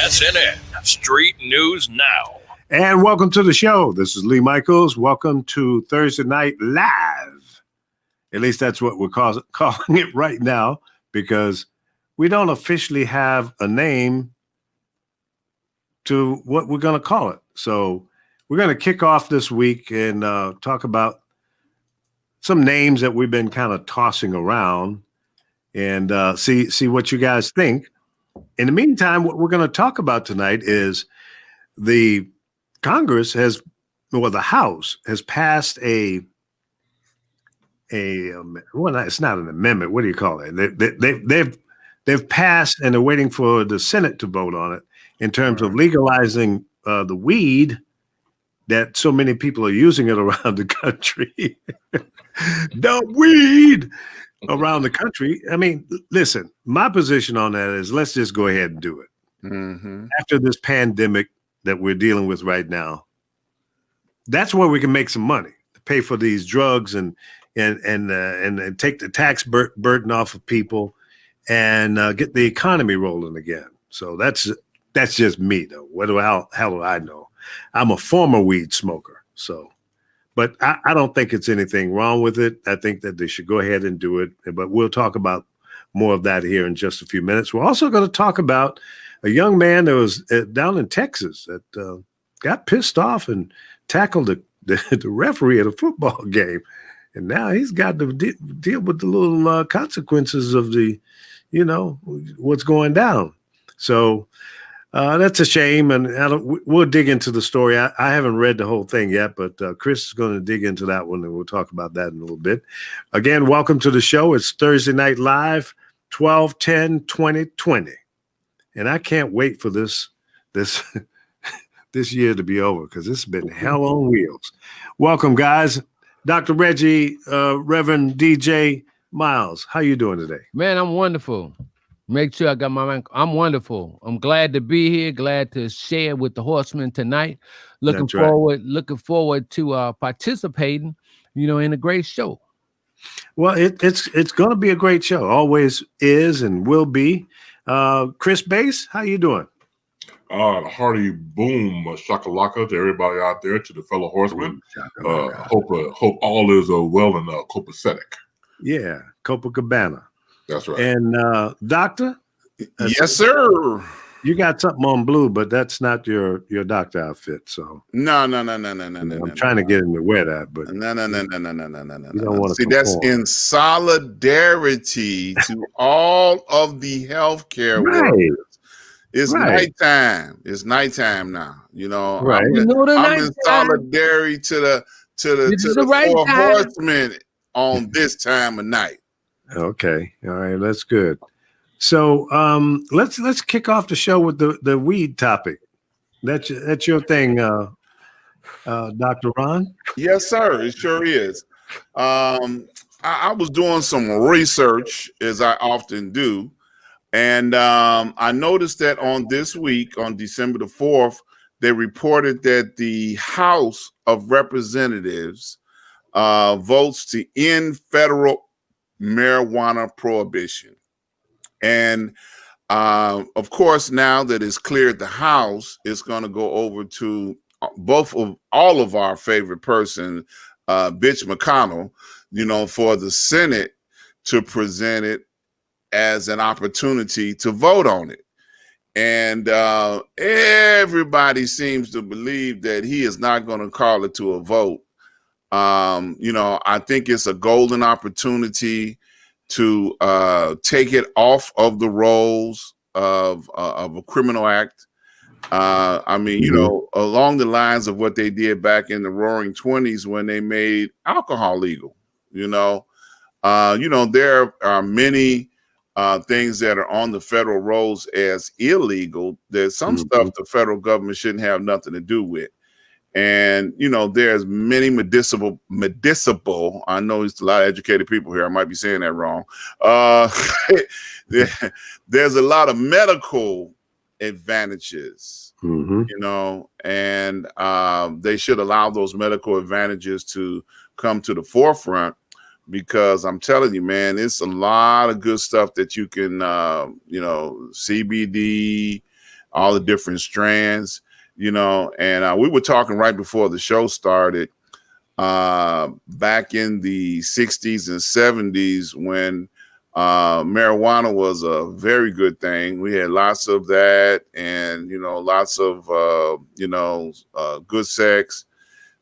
SNN Street News Now. And welcome to the show. This is Lee Michaels. Welcome to Thursday Night Live. At least that's what we're calling it right now, because we don't officially have a name to what we're going to call it. So we're going to kick off this week and talk about some names that we've been kind of tossing around and see what you guys think. In the meantime, what we're going to talk about tonight is the Congress the House has passed well, it's not an amendment. What do you call it? They've passed, and they're waiting for the Senate to vote on it in terms of legalizing the weed that so many people are using it around the country. The weed around the country. I mean, listen, my position on that is let's just go ahead and do it. Mm-hmm. After this pandemic that we're dealing with right now, that's where we can make some money to pay for these drugs and take the tax burden off of people and get the economy rolling again. So that's just me, though. How do I know? I'm a former weed smoker, but I don't think it's anything wrong with it. I think that they should go ahead and do it. But we'll talk about more of that here in just a few minutes. We're also going to talk about a young man that was down in Texas that got pissed off and tackled the referee at a football game. And now he's got to deal with the little consequences of what's going down. So that's a shame. And we'll dig into the story. I haven't read the whole thing yet, but Chris is going to dig into that one, and we'll talk about that in a little bit. Again, welcome to the show. It's Thursday Night Live, 12/10/2020. And I can't wait for this year to be over, because it's been hell on wheels. Welcome, guys. Dr. Reggie, Reverend DJ Miles, how you doing today? Man, I'm wonderful. Make sure I got my mic. I'm wonderful. I'm glad to be here. Glad to share with the horsemen tonight. Looking forward to participating, in a great show. Well, it's going to be a great show. Always is and will be. Chris Bass, how you doing? Hearty boom, shakalaka to everybody out there, to the fellow horsemen. Hope all is well and copacetic. Yeah, Copacabana. That's right. And Doctor? Yes, sir. You got something on blue, but that's not your doctor outfit. So no. I'm trying to get him to wear that, but no. You don't want to. See, that's in solidarity to all of the healthcare workers. It's nighttime. It's nighttime now. Right. I'm in solidarity to the four horsemen on this time of night. Okay. All right. That's good. So let's kick off the show with the weed topic. That's your thing, Dr. Ron? Yes, sir. It sure is. I was doing some research, as I often do, and I noticed that on this week, on December the 4th, they reported that the House of Representatives votes to end federal marijuana prohibition. And of course, now that it's cleared the House, it's going to go over to all of our favorite person, Mitch McConnell, for the Senate to present it as an opportunity to vote on it. And everybody seems to believe that he is not going to call it to a vote. I think it's a golden opportunity to take it off of the rolls of a criminal act. Along the lines of what they did back in the Roaring '20s when they made alcohol legal. There are many things that are on the federal rolls as illegal. There's some stuff the federal government shouldn't have nothing to do with. And, there's many medicinal, I know there's a lot of educated people here. I might be saying that wrong. There's a lot of medical advantages, and they should allow those medical advantages to come to the forefront, because I'm telling you, man, it's a lot of good stuff that you can, CBD, all the different strands, you know. And we were talking right before the show started, back in the 60s and 70s when marijuana was a very good thing. We had lots of that, and, you know, lots of, good sex.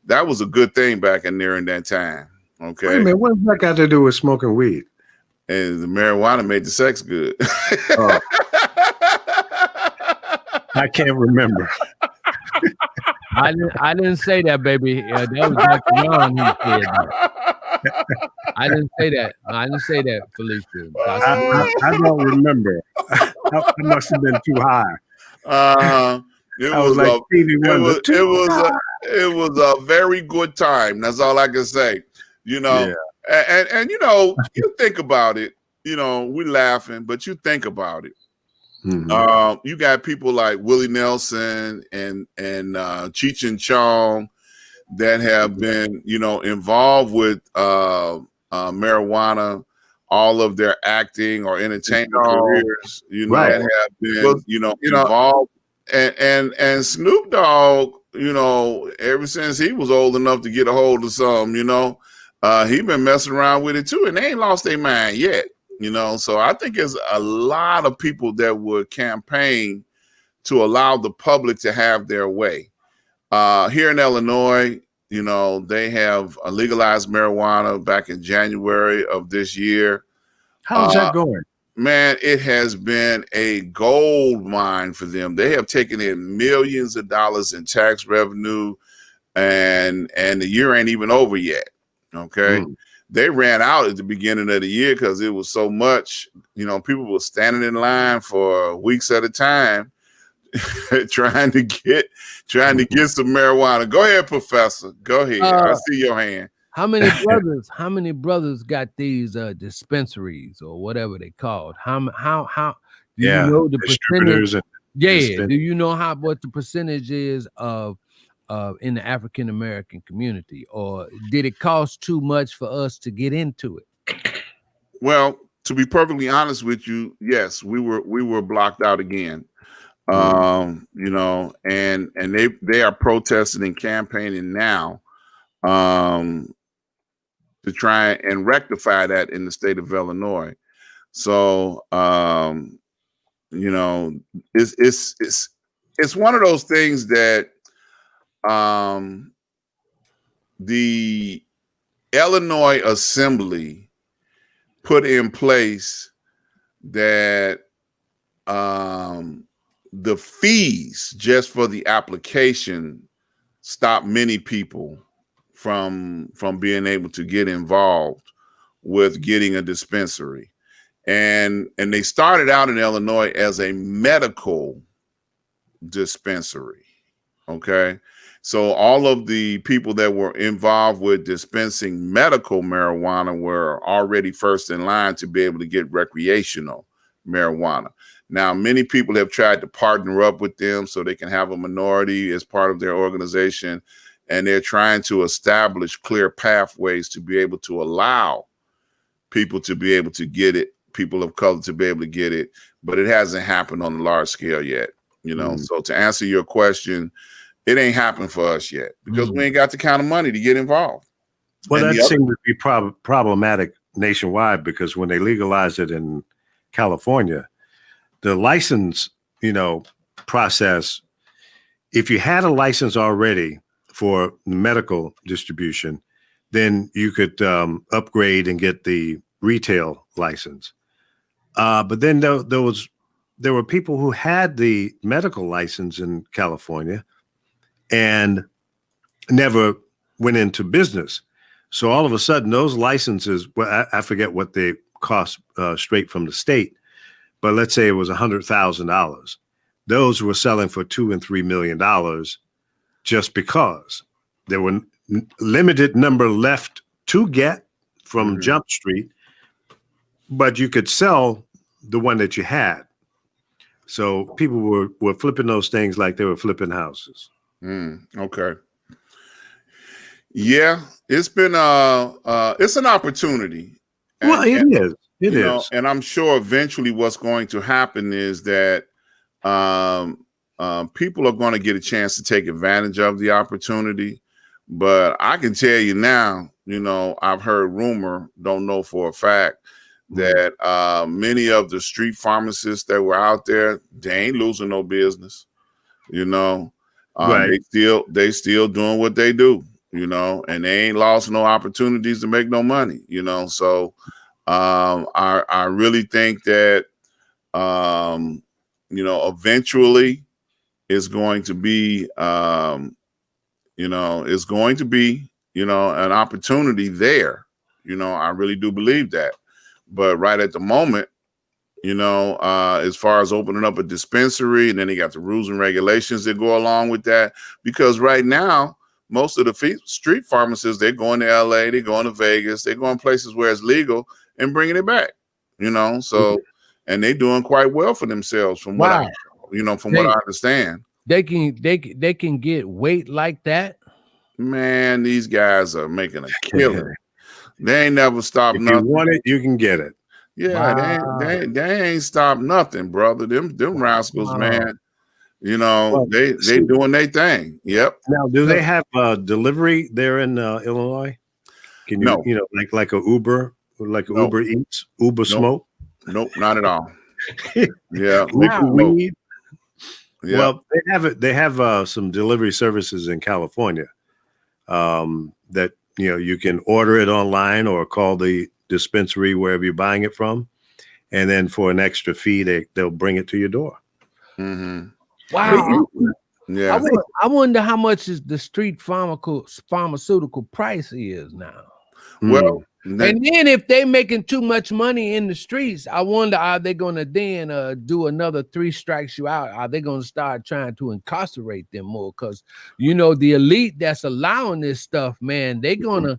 That was a good thing back in there in that time. Okay. Wait a minute, what's that got to do with smoking weed? And the marijuana made the sex good. Oh. I can't remember. I didn't say that, baby. That was Dr. Ron who said that. I didn't say that. I didn't say that, Felicia. I don't remember. I must have been too high. It was a very good time. That's all I can say. You know, and you know, you think about it. You know, we laughing, but you think about it. Mm-hmm. You got people like Willie Nelson and Cheech and Chong that have been, you know, involved with marijuana, all of their acting or entertainment careers, you know, have been, involved. And Snoop Dogg, you know, ever since he was old enough to get a hold of some, you know, he been messing around with it too, and they ain't lost their mind yet, you know. So I think there's a lot of people that would campaign to allow the public to have their way. Here in Illinois, you know, they have legalized marijuana back in January of this year. How's that going? Man, it has been a gold mine for them. They have taken in millions of dollars in tax revenue, and the year ain't even over yet. Okay. They ran out at the beginning of the year because it was so much, you know, people were standing in line for weeks at a time trying to get some marijuana. Go ahead, Professor. Go ahead. I see your hand. How many brothers got these dispensaries or whatever they called? How do you know the percentage? Do you know what the percentage is of in the African American community, or did it cost too much for us to get into it? Well, to be perfectly honest with you, yes, we were blocked out again. You know, and they are protesting and campaigning now to try and rectify that in the state of Illinois. So you know, it's one of those things that the Illinois Assembly put in place, that the fees just for the application stop many people from being able to get involved with getting a dispensary. And they started out in Illinois as a medical dispensary. Okay. So all of the people that were involved with dispensing medical marijuana were already first in line to be able to get recreational marijuana. Now, many people have tried to partner up with them so they can have a minority as part of their organization, and they're trying to establish clear pathways to be able to allow people to be able to get it, people of color to be able to get it, but it hasn't happened on a large scale yet, you know. So to answer your question, it ain't happened for us yet because we ain't got the kind of money to get involved. Well, that seemed to be problematic nationwide, because when they legalized it in California, the license, you know, process, if you had a license already for medical distribution, then you could upgrade and get the retail license. But then there were people who had the medical license in California and never went into business. So all of a sudden, those licenses, well, I forget what they cost straight from the state, but let's say it was $100,000. Those were selling for $2 and $3 million just because there were limited number left to get from Jump Street, but you could sell the one that you had. So people were flipping those things like they were flipping houses. Okay. Yeah, it's been it's an opportunity. Well, it is. It is. And I'm sure eventually what's going to happen is that people are going to get a chance to take advantage of the opportunity. But I can tell you now, I've heard rumor, don't know for a fact, that many of the street pharmacists that were out there, they ain't losing no business. Right. They still doing what they do, and they ain't lost no opportunities to make no money, So I really think that eventually it's going to be it's going to be an opportunity there. I really do believe that. But right at the moment, as far as opening up a dispensary, and then they got the rules and regulations that go along with that. Because right now, most of the street pharmacists, they're going to LA, they're going to Vegas, they're going places where it's legal and bringing it back, So, and they're doing quite well for themselves from what I understand. They can get weight like that. Man, these guys are making a killing. They ain't never stopped nothing. If you want it, you can get it. Yeah, Wow. they ain't stopped nothing, brother. Them rascals, man. They doing their thing. Yep. Now, do they have delivery there in Illinois? Can you, like a Uber, Uber Eats, Uber Smoke? Nope, not at all. Yeah, Weed. Yeah. Well, they have some delivery services in California that you can order it online or call the dispensary wherever you're buying it from, and then for an extra fee they'll bring it to your door. Mm-hmm. Wow. Yeah. I wonder how much is the street pharmaceutical price is now. Well, and then if they making too much money in the streets, I wonder, are they going to then do another 3 strikes you out? Are they going to start trying to incarcerate them more? Because the elite that's allowing this stuff, man, they're gonna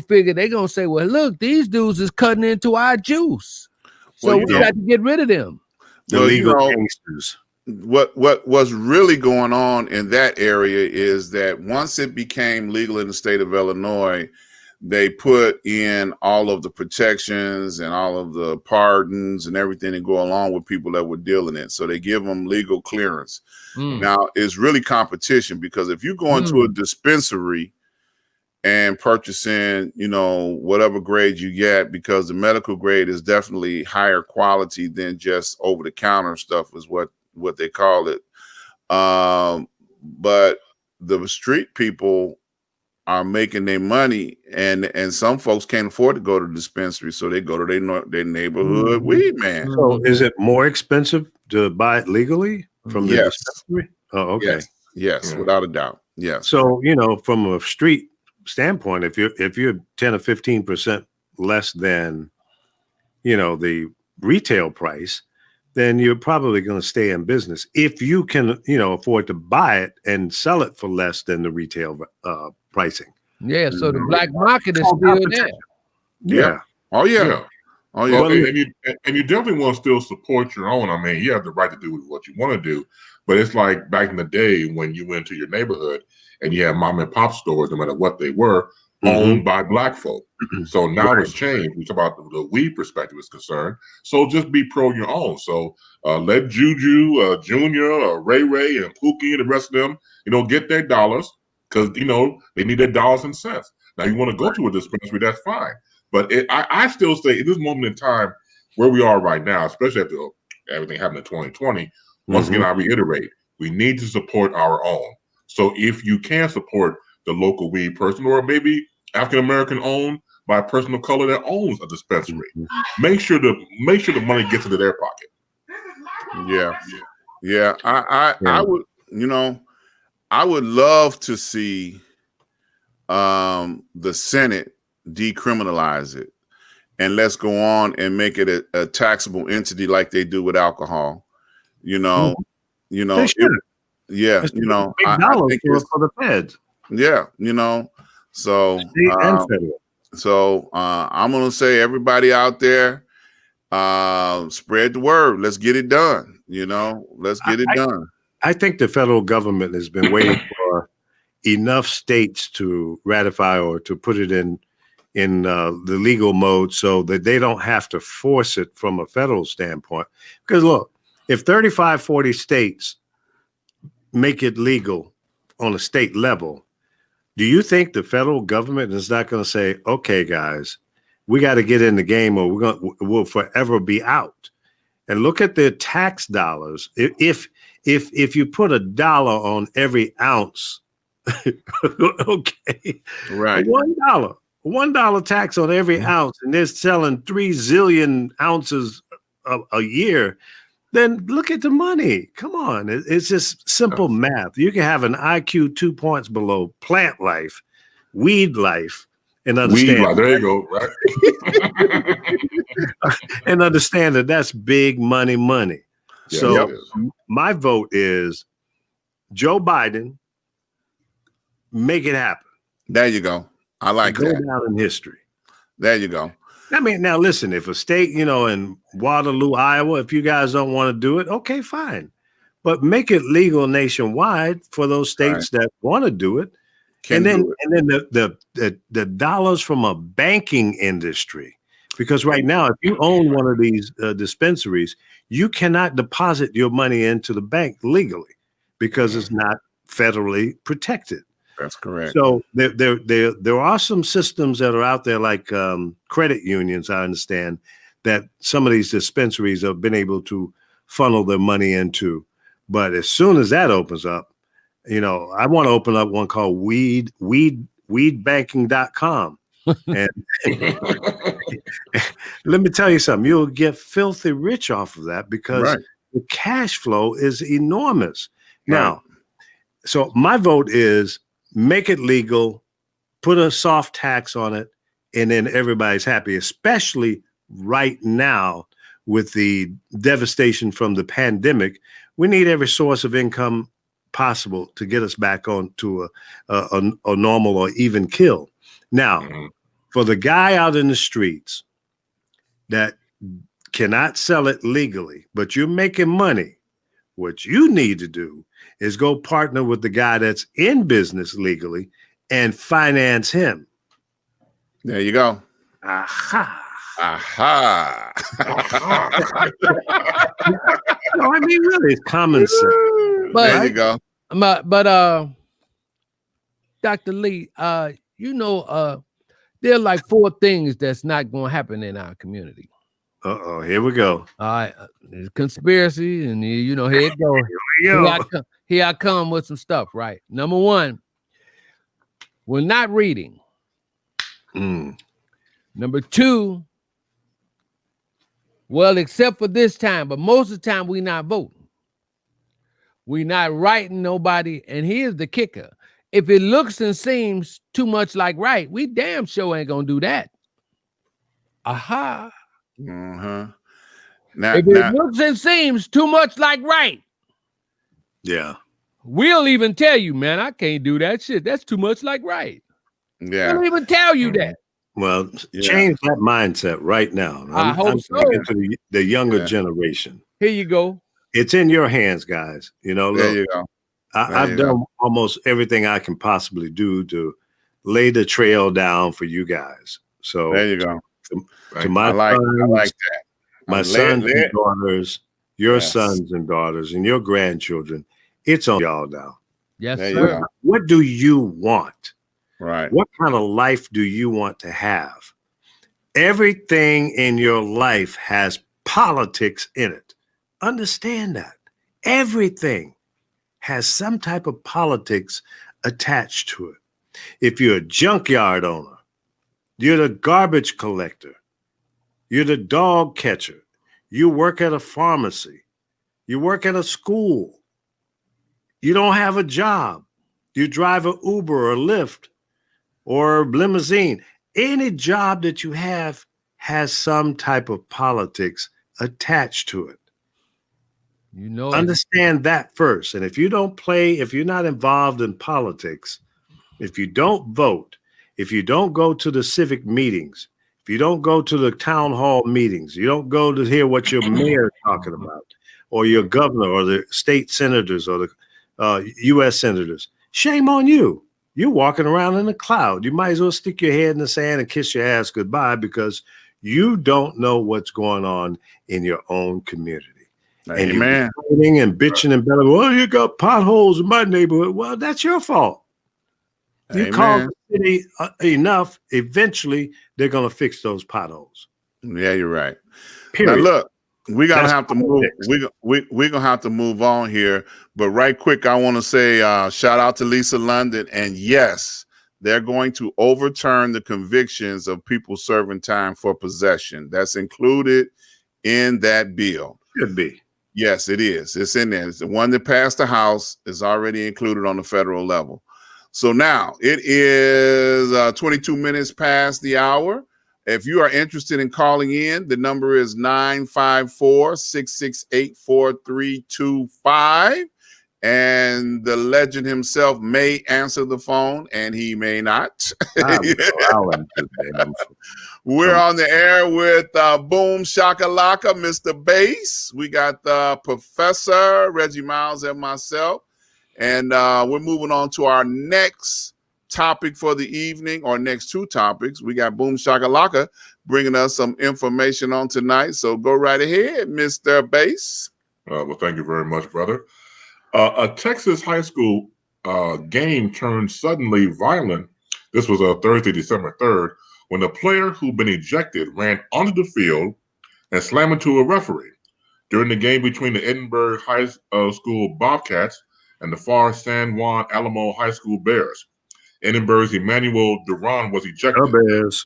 figure, they're gonna say, well, look, these dudes is cutting into our juice, so we got to get rid of them. The legal gangsters. What's really going on in that area is that once it became legal in the state of Illinois, they put in all of the protections and all of the pardons and everything that go along with people that were dealing it. So they give them legal clearance. Now it's really competition, because if you go into a dispensary and purchasing, whatever grade you get, because the medical grade is definitely higher quality than just over the counter stuff is what they call it. But the street people are making their money, and some folks can't afford to go to the dispensary, so they go to their neighborhood weed man. So is it more expensive to buy it legally from the dispensary? Oh, okay. Yes, without a doubt. Yes. So, from a street standpoint, if you're 10 or 15% less than, the retail price, then you're probably going to stay in business if you can, afford to buy it and sell it for less than the retail pricing. Yeah, so the black market is still there. Yeah. Oh yeah. Oh yeah. Well, and you definitely want to still support your own. I mean, you have the right to do what you want to do, but it's like back in the day when you went to your neighborhood and you had mom and pop stores, no matter what they were, owned by black folk. So now it's changed. We talk about the weed perspective is concerned. So just be pro your own. So let Juju, Junior, Ray and Pookie and the rest of them, get their dollars, because they need their dollars and cents. Now you want to go to a dispensary, that's fine. But I still say at this moment in time where we are right now, especially after everything happened in 2020, once again I reiterate, we need to support our own. So if you can support the local weed person, or maybe African American owned by a person of color that owns a dispensary, make sure the money gets into their pocket. Yeah. I would, I would love to see the Senate decriminalize it, and let's go on and make it a taxable entity like they do with alcohol. They should. I think for the feds. Yeah, so I'm gonna say, everybody out there, spread the word. Let's get it done. Let's get it done. I think the federal government has been waiting for enough states to ratify or to put it in the legal mode so that they don't have to force it from a federal standpoint. Because look, if 35, 40 states make it legal on a state level, do you think the federal government is not going to say, okay, guys, we got to get in the game or we'll forever be out? And look at the tax dollars. If you put $1 on every ounce, okay, right, $1 tax on every ounce, and they're selling 3 zillion ounces a year, then look at the money. Come on. It's just simple math. You can have an IQ 2 points below plant life, weed life, and understand. Weed life. There you go. Right. And understand that that's big money. Yeah, so my vote is Joe Biden, make it happen. There you go. I like go that. Down in history. There you go. I mean, now listen, if a state, in Waterloo, Iowa, if you guys don't want to do it, okay, fine. But make it legal nationwide for those states that want to do it. And then the dollars from a banking industry. Because right now, if you own one of these dispensaries, you cannot deposit your money into the bank legally because it's not federally protected. That's correct. So there are some systems that are out there, like credit unions, I understand, that some of these dispensaries have been able to funnel their money into. But as soon as that opens up, I want to open up one called weedbanking.com. And let me tell you something, you'll get filthy rich off of that because the cash flow is enormous. Now, so my vote is make it legal, put a soft tax on it, and then everybody's happy, especially right now with the devastation from the pandemic. We need every source of income possible to get us back on to a normal or even kill. Now, for the guy out in the streets that cannot sell it legally, but you're making money, what you need to do is go partner with the guy that's in business legally and finance him. There you go. Aha. Aha. No, I mean, really, it's common sense. But, there you go. But Dr. Lee, there are like 4 things that's not going to happen in our community. Uh-oh, here we go. All right, conspiracy, and here it goes. Here I come with some stuff, right? Number 1, we're not reading. Number 2, well, except for this time, but most of the time we not voting. We not writing nobody, and here's the kicker. If it looks and seems too much like right, we damn sure ain't gonna do that. Aha. Now, if it looks and seems too much like right, we'll even tell you, man, I can't do that shit. That's too much like right. Yeah. We'll even tell you that. Well, change that mindset right now. I hope so. To the younger generation. Here you go. It's in your hands, guys. Look, there you go. I've done almost everything I can possibly do to lay the trail down for you guys. So there you go. To my I like that. My sons and daughters, your sons and daughters, and your grandchildren, it's on y'all now. Yes, sir. What do you want? Right. What kind of life do you want to have? Everything in your life has politics in it. Understand that. Everything has some type of politics attached to it. If you're a junkyard owner, you're the garbage collector, you're the dog catcher, you work at a pharmacy, you work at a school, you don't have a job, you drive an Uber or Lyft or limousine. Any job that you have has some type of politics attached to it. Understand that first. And if you don't play, if you're not involved in politics, if you don't vote, if you don't go to the civic meetings, if you don't go to the town hall meetings, you don't go to hear what your mayor is talking about, or your governor, or the state senators, or the U.S. senators, shame on you. You're walking around in a cloud. You might as well stick your head in the sand and kiss your ass goodbye because you don't know what's going on in your own community. And you're complaining and bitching and belling, well, you got potholes in my neighborhood. Well, that's your fault. You call the city enough, eventually they're going to fix those potholes. Yeah, you're right. Period. Now look, we're gonna have to move. We're gonna have to move on here. But right quick, I want to say shout out to Lisa London. And yes, they're going to overturn the convictions of people serving time for possession. That's included in that bill. Should be. Yes, it is. It's in there. It's the one that passed the House is already included on the federal level. So now it is 22 minutes past the hour. If you are interested in calling in, the number is 954-668-4325. And the legend himself may answer the phone and he may not. We're on the air with Boom Shakalaka, Mr. Bass. We got Professor Reggie Miles and myself. And we're moving on to our next topic for the evening, or next two topics. We got Boom Shakalaka bringing us some information on tonight. So go right ahead, Mr. Bass. Well, thank you very much, brother. A Texas high school game turned suddenly violent. This was Thursday, December 3rd, when a player who'd been ejected ran onto the field and slammed into a referee during the game between the Edinburgh High School Bobcats and the Far San Juan Alamo High School Bears. Edinburgh's Emmanuel Duran was ejected. The Bears.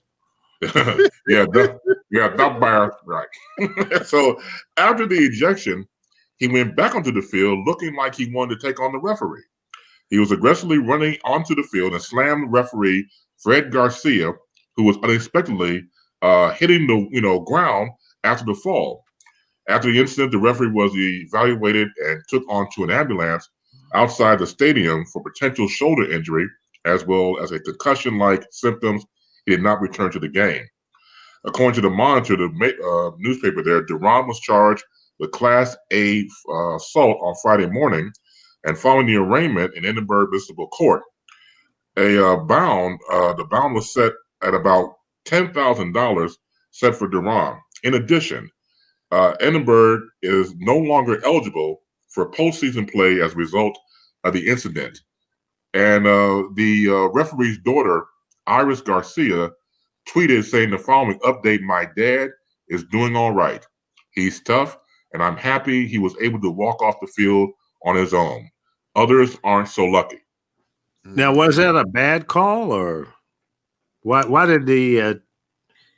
the Bears, right. So after the ejection, he went back onto the field looking like he wanted to take on the referee. He was aggressively running onto the field and slammed referee Fred Garcia, who was unexpectedly hitting the ground after the fall. After the incident, the referee was evaluated and took onto an ambulance outside the stadium for potential shoulder injury, as well as a concussion-like symptoms. He did not return to the game. According to the Monitor, the newspaper there, Duran was charged with Class A assault on Friday morning, and following the arraignment in Edinburgh Municipal Court, the bond was set at about $10,000 set for Duran. In addition, Edinburgh is no longer eligible for postseason play as a result of the incident. And the referee's daughter, Iris Garcia, tweeted saying the following update: "My dad is doing all right. He's tough, and I'm happy he was able to walk off the field on his own. Others aren't so lucky." Now, was that a bad call, or why did he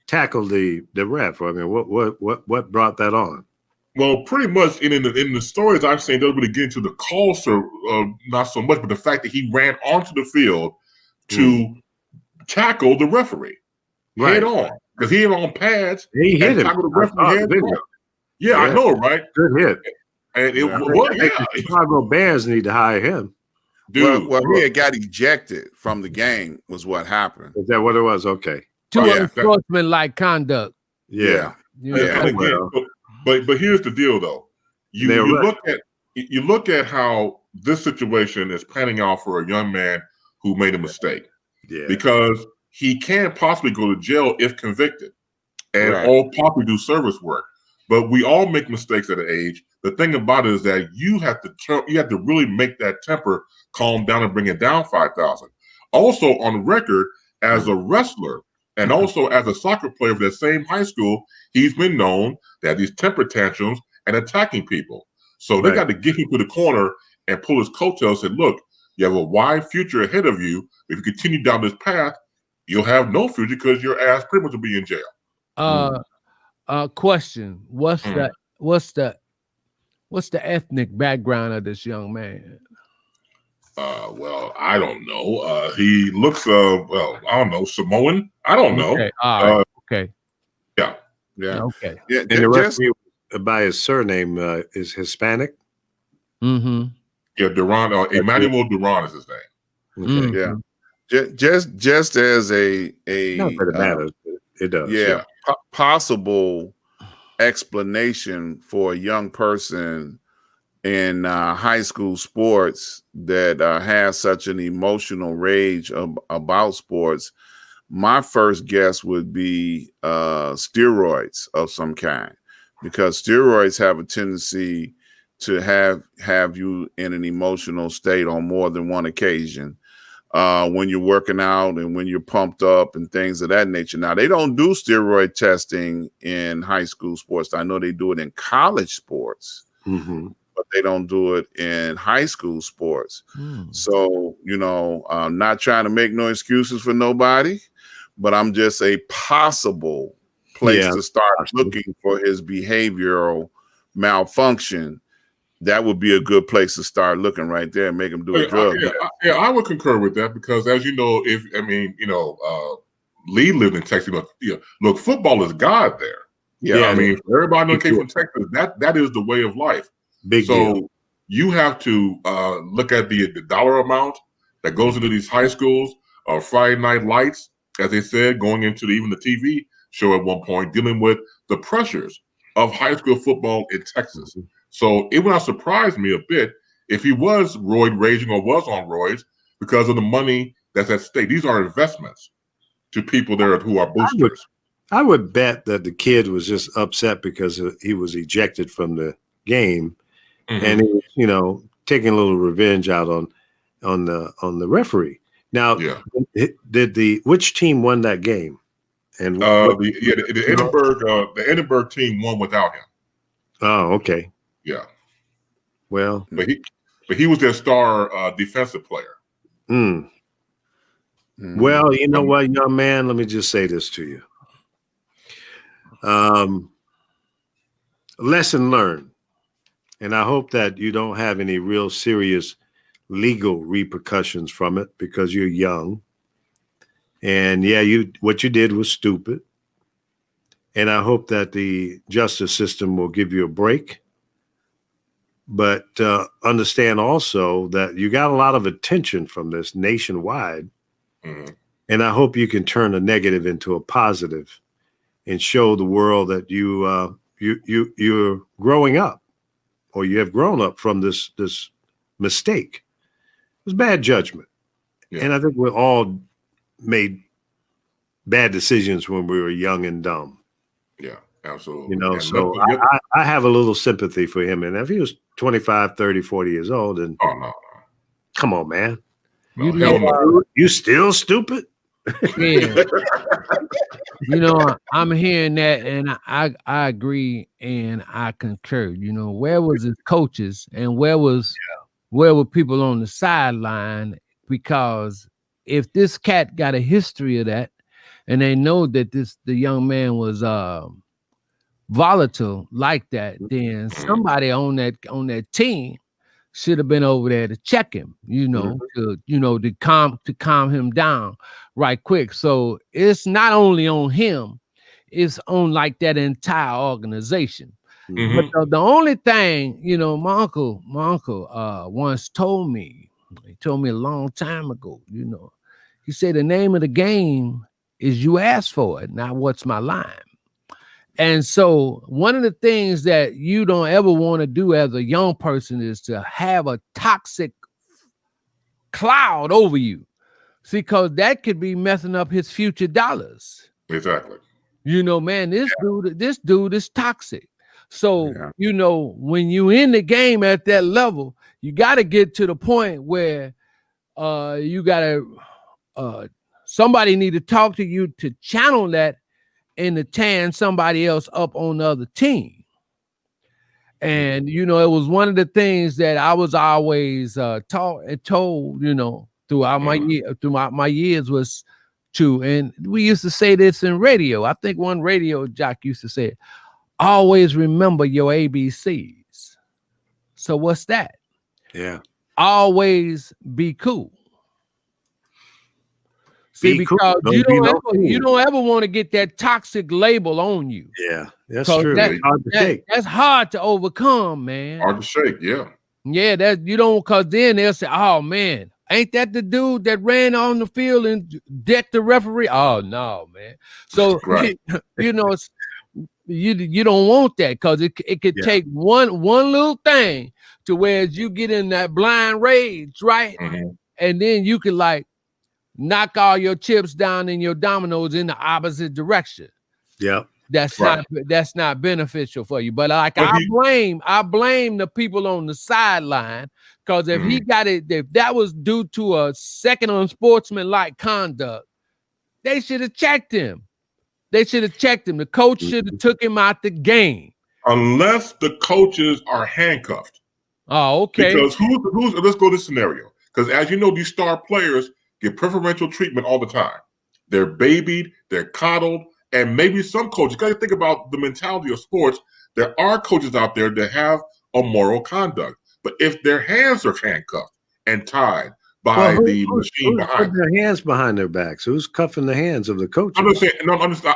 tackle the ref? I mean, what brought that on? Well, pretty much in the stories I've seen, they don't really get into the calls, not so much, but the fact that he ran onto the field to tackle the referee head on, because he hit on pads. He hit him. The referee head on. Yeah, I know, right? Good hit. And the Chicago Bears need to hire him. Dude, well, he had got ejected from the game, was what happened. Is that what it was? Okay. Too unsportsmanlike conduct. Yeah. But here's the deal, though. You look at how this situation is panning out for a young man who made a mistake. Yeah. Because he can't possibly go to jail if convicted, and all possibly do service work. But we all make mistakes at an age. The thing about it is that you have to really make that temper calm down and bring it down 5,000. Also, on record, as a wrestler and also as a soccer player for that same high school, he's been known to have these temper tantrums and attacking people. So they got to get him to the corner and pull his coattails and say, "Look, you have a wide future ahead of you. If you continue down this path, you'll have no future because your ass pretty much will be in jail." Question: What's the ethnic background of this young man? Well, I don't know. He looks, I don't know, Samoan. I don't know. Okay. All right. Okay. Yeah. Okay. Yeah. And the referee, by his surname, is Hispanic. Mm-hmm. Yeah, Duran. Emmanuel Duran is his name. Okay. Mm-hmm. Yeah. Just as a not that it matters. It does. Yeah. Possible explanation for a young person in high school sports that has such an emotional rage about sports. My first guess would be steroids of some kind, because steroids have a tendency to have you in an emotional state on more than one occasion when you're working out and when you're pumped up and things of that nature. Now, they don't do steroid testing in high school sports. I know they do it in college sports, but they don't do it in high school sports. So, I'm not trying to make no excuses for nobody, but I'm just a possible place to start looking for his behavioral malfunction. That would be a good place to start looking right there and make him do a drug. I would concur with that because, as you know, Lee lived in Texas. Look, football is God there. Yeah, I mean, for everybody who came from Texas, that is the way of life. So you have to look at the dollar amount that goes into these high schools. Friday Night Lights, as they said, going into even the TV show at one point, dealing with the pressures of high school football in Texas. So it would not surprise me a bit if he was roid raging or was on roids because of the money that's at stake. These are investments to people there who are boosters. I would bet that the kid was just upset because he was ejected from the game, and he was, taking a little revenge out on the referee. Now, which team won that game? And the Edinburgh team won without him. Oh, okay. Yeah. Well, but he was their star defensive player. Well, you know what, young man, let me just say this to you. Lesson learned. And I hope that you don't have any real serious legal repercussions from it because you're young. And what you did was stupid. And I hope that the justice system will give you a break. But understand also that you got a lot of attention from this nationwide. And I hope you can turn a negative into a positive and show the world that you're growing up, or you have grown up from this mistake. It was bad judgment. And I think we all made bad decisions when we were young and dumb. Yeah, absolutely. So I have a little sympathy for him. And if he was 25, 30, 40 years old, and come on, man. You still stupid? Yeah. I'm hearing that, and I agree and I concur. Where was his coaches and where were people on the sideline? Because if this cat got a history of that, and they know that the young man was volatile like that, then somebody on that team should have been over there to check him, to calm him down right quick. So it's not only on him, it's on like that entire organization. But the only thing, my uncle once told me, he told me a long time ago, he said the name of the game is you ask for it, not what's my line. And so one of the things that you don't ever want to do as a young person is to have a toxic cloud over you. See, because that could be messing up his future dollars. Exactly. Man, this dude is toxic. So, when you in the game at that level, you got to get to the point where you got to, somebody need to talk to you to channel that and to tan somebody else up on the other team. And, it was one of the things that I was always taught and told, throughout my years was to, and we used to say this in radio. I think one radio jock used to say, always remember your ABCs. So what's that? Yeah. Always be cool. See, because you don't ever want to get that toxic label on you. Yeah, that's true. That's hard to overcome, man. Hard to shake, yeah. Yeah, because then they'll say, oh man, ain't that the dude that ran on the field and decked the referee? Oh no, man. So you don't want that, because it could take one little thing to where you get in that blind rage, right? And then you could knock all your chips down in your dominoes in the opposite direction. Yeah. that's not beneficial for you. But like I blame the people on the sideline, because if he got it, if that was due to a second unsportsmanlike conduct, they should have checked him. The coach should have took him out the game. Unless the coaches are handcuffed. Oh, okay. Because let's go to this scenario. Because as you know, these star players get preferential treatment all the time. They're babied, they're coddled, and maybe some coaches, you got to think about the mentality of sports. There are coaches out there that have a moral conduct. But if their hands are handcuffed and tied by the machine behind them. Their hands behind their backs. Who's cuffing the hands of the coaches? I'm just saying,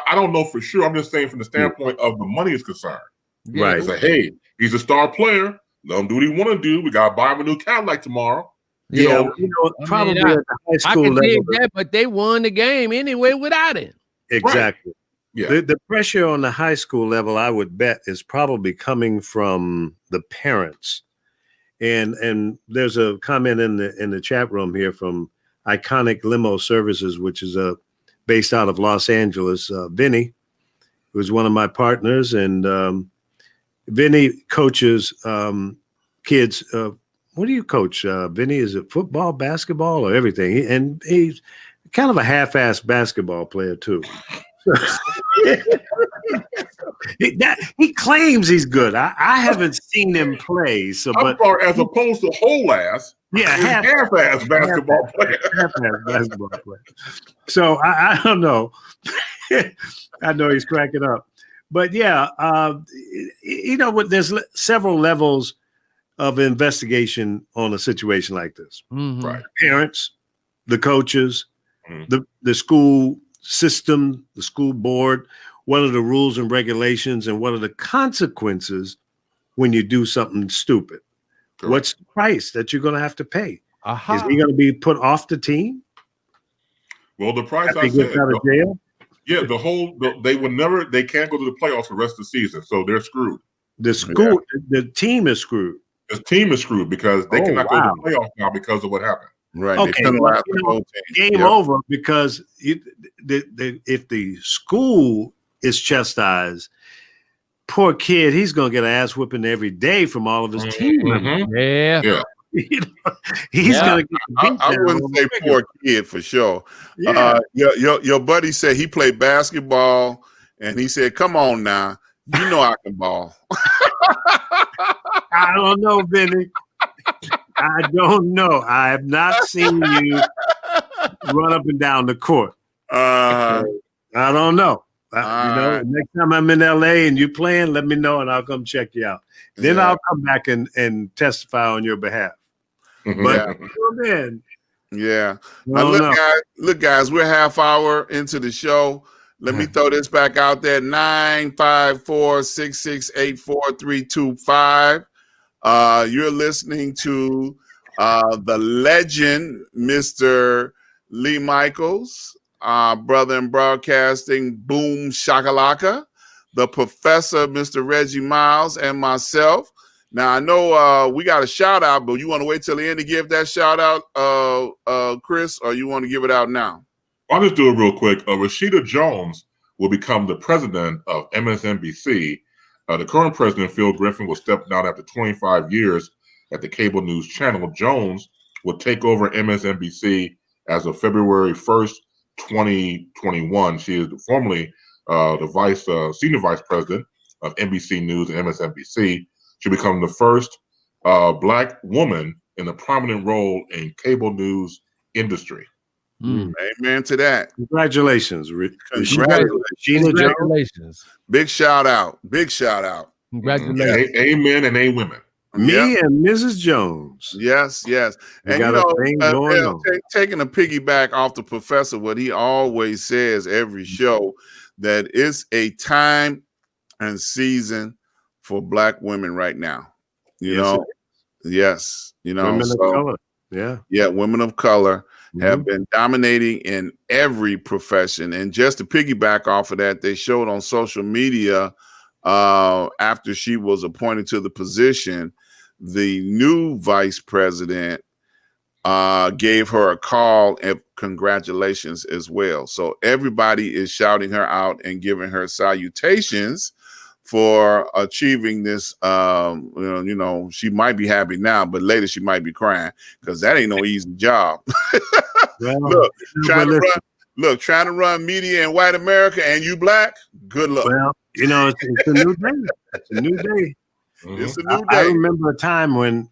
I don't know for sure. I'm just saying from the standpoint of the money is concerned. Yeah. Right. It's like, hey, he's a star player. Let him do what he want to do. We got to buy him a new Cadillac tomorrow. Probably at the high school level. Dig that, but they won the game anyway without it. Exactly. Right. Yeah. The pressure on the high school level, I would bet, is probably coming from the parents. And there's a comment in the chat room here from Iconic Limo Services, which is based out of Los Angeles. Vinny, who's one of my partners, and Vinny coaches kids. What do you coach, Vinny? Is it football, basketball, or everything? And he's kind of a half-assed basketball player too. He claims he's good. I haven't seen him play. So, but as opposed to whole ass, half-ass basketball player. Half-ass basketball player. So I don't know. I know he's cracking up, but yeah, there's several levels of investigation on a situation like this. Mm-hmm. Right. Parents, the coaches, the school system, the school board. What are the rules and regulations, and what are the consequences when you do something stupid? Correct. What's the price that you're going to have to pay? Is he going to be put off the team? Well, the price I said, out of jail. Yeah, they can't go to the playoffs for the rest of the season, so they're screwed. The team is screwed. The team is screwed because they cannot go to the playoffs now because of what happened. Right. Okay. Game over, because if the school is chastised, poor kid, he's going to get an ass whipping every day from all of his team members. Yeah. He's going to get I wouldn't say poor kid for sure. Yeah. Your buddy said he played basketball, and he said, "Come on now, you know I can ball." I don't know, Vinny. I don't know. I have not seen you run up and down the court. I don't know. Next time I'm in LA and you're playing, let me know and I'll come check you out. Then I'll come back and testify on your behalf. But then, now look, guys, we're half hour into the show. Let me throw this back out there: 954-668-4325. You're listening to the legend, Mr. Lee Michaels, brother in broadcasting, Boom Shakalaka, the professor, Mr. Reggie Miles, and myself. Now, I know we got a shout out, but you want to wait till the end to give that shout out, Chris, or you want to give it out now? I'll just do it real quick. Rashida Jones will become the president of MSNBC. The current president, Phil Griffin, will step down after 25 years at the cable news channel. Jones will take over MSNBC as of February 1st, 2021. She is formerly the senior vice president of NBC News and MSNBC. She'll become the first Black woman in a prominent role in cable news industry. Amen to that. Congratulations. Congratulations. Big shout out. Congratulations. Amen and a women. Me and Mrs. Jones. Yes. And taking a piggyback off the professor, what he always says every show, that it's a time and season for Black women right now. Women of color. Women of color have been dominating in every profession. And just to piggyback off of that, they showed on social media after she was appointed to the position, the new vice president gave her a call and congratulations as well. So everybody is shouting her out and giving her salutations for achieving this. She might be happy now, but later she might be crying because that ain't no easy job. Well, trying to run media in white America and you black, good luck. Well, it's a new day. It's a new day. It's a new day. I remember a time when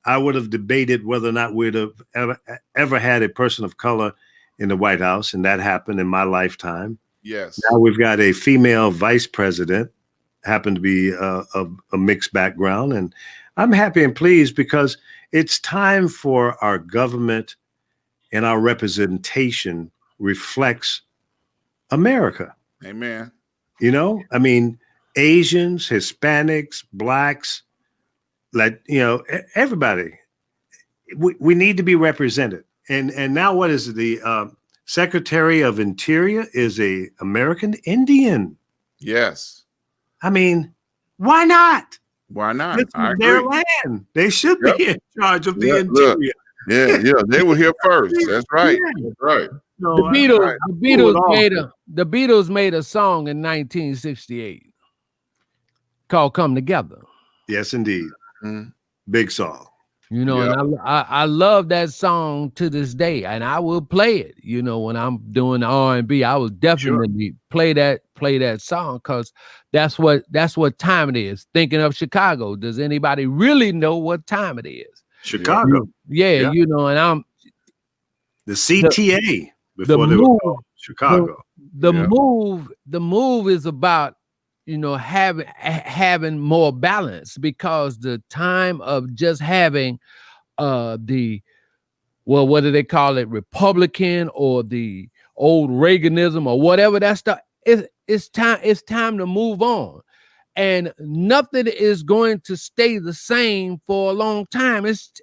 I would have debated whether or not we'd have ever had a person of color in the White House, and that happened in my lifetime. Yes. Now we've got a female vice president, happened to be a mixed background, and I'm happy and pleased because it's time for our government and our representation reflects America. Amen. Asians, Hispanics, blacks, everybody. We need to be represented. And now what is it? The Secretary of Interior is a American Indian. Yes. Why not? Why not? It's their land. They should be in charge of the interior. Look. Yeah, they were here first. That's right. Yeah. That's right. The Beatles made a song in 1968 called "Come Together." Yes, indeed. Mm-hmm. Big song. And I love that song to this day, and I will play it. When I'm doing R&B, I will definitely play that song because that's what time it is. Thinking of Chicago, does anybody really know what time it is? Chicago. Yeah. And I'm the CTA before they were called Chicago. The move is about having more balance because the time of just having what do they call it, Republican or the old Reaganism or whatever that stuff, it's time to move on. And nothing is going to stay the same for a long time. It's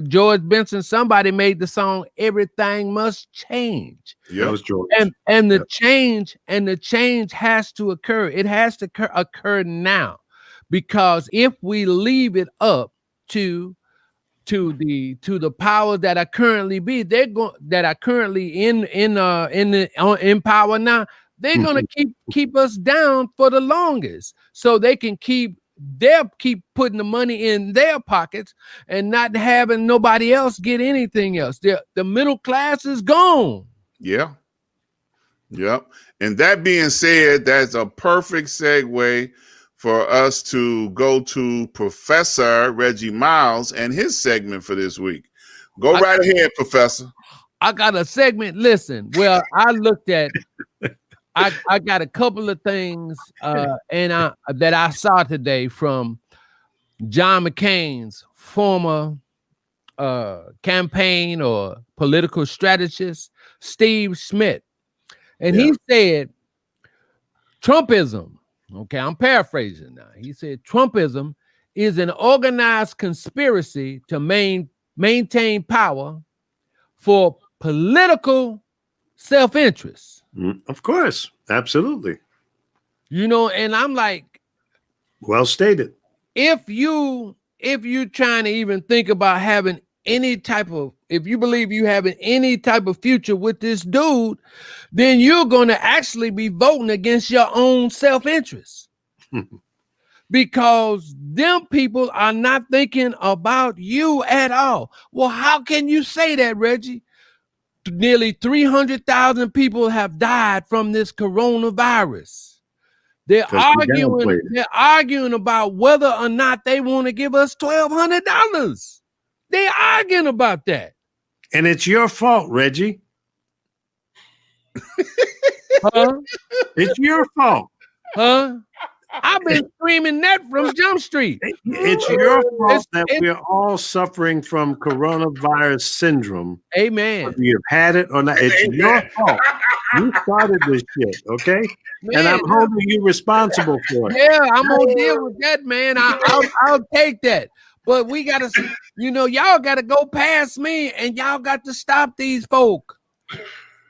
George Benson, somebody made the song "Everything Must Change." Yeah, that was George. And the change has to occur. It has to occur now, because if we leave it up to the powers that are currently in power now, they're gonna keep us down for the longest, so they can keep putting the money in their pockets and not having nobody else get anything else. The middle class is gone. Yeah. Yep. And that being said, that's a perfect segue for us to go to Professor Reggie Miles and his segment for this week. Go right ahead, Professor. I got a segment. Listen, well, I looked at I got a couple of things that I saw today from John McCain's former campaign or political strategist, Steve Schmidt. And he said, Trumpism, okay, I'm paraphrasing now. He said, Trumpism is an organized conspiracy to maintain power for political self-interest. Of course, absolutely. And I'm like, well stated. If you trying to even think about having if you believe you having any type of future with this dude, then you're going to actually be voting against your own self-interest. Because them people are not thinking about you at all. Well, how can you say that, Reggie? Nearly 300,000 people have died from this coronavirus. They're arguing about whether or not they want to give us $1,200. They're arguing about that. And it's your fault, Reggie. Huh? It's your fault. Huh? I've been screaming that from Jump Street. It's your fault that we're all suffering from coronavirus syndrome. Amen. Whether you've had it or not, it's your fault. You started this shit, okay? Man, and I'm holding you responsible for it. Yeah, I'm gonna deal with that, man. I'll take that. But we gotta, y'all gotta go past me, and y'all got to stop these folk.